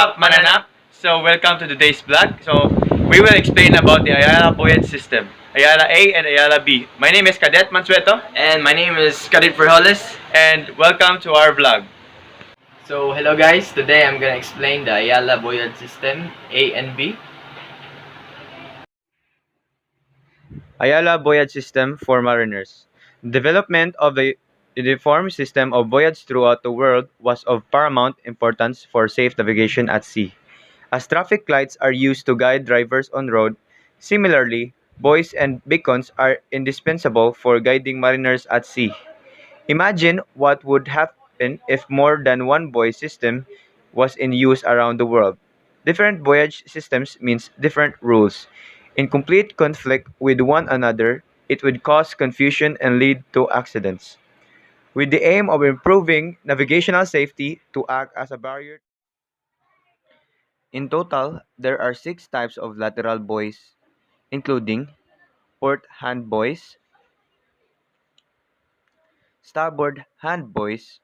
up, mananap? So, welcome to today's vlog. So, we will explain about the Ayala buoyage system, Ayala A and Ayala B. My name is Cadet Mansueto. And my name is Cadet Frijoles. And welcome to our vlog. So hello guys, today I'm gonna explain the Ayala buoyage system A and B. Ayala buoyage system for mariners. Development of a uniform system of buoyage throughout the world was of paramount importance for safe navigation at sea. As traffic lights are used to guide drivers on road, similarly, buoys and beacons are indispensable for guiding mariners at sea. Imagine what would happen if more than one buoy system was in use around the world. Different buoyage systems means different rules. In complete conflict with one another, it would cause confusion and lead to accidents. With the aim of improving navigational safety to act as a barrier. In total, there are 6 types of lateral buoys, including port hand buoys, starboard hand buoys,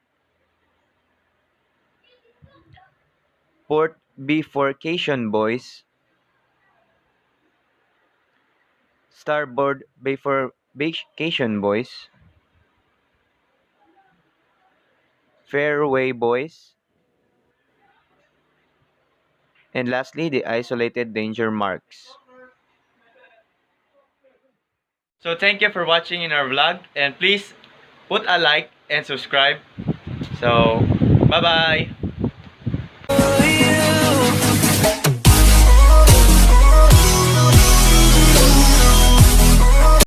port bifurcation buoys, starboard bifurcation buoys, fairway buoys, and lastly, the isolated danger marks. So thank you for watching in our vlog, and please put a like and subscribe. So bye bye.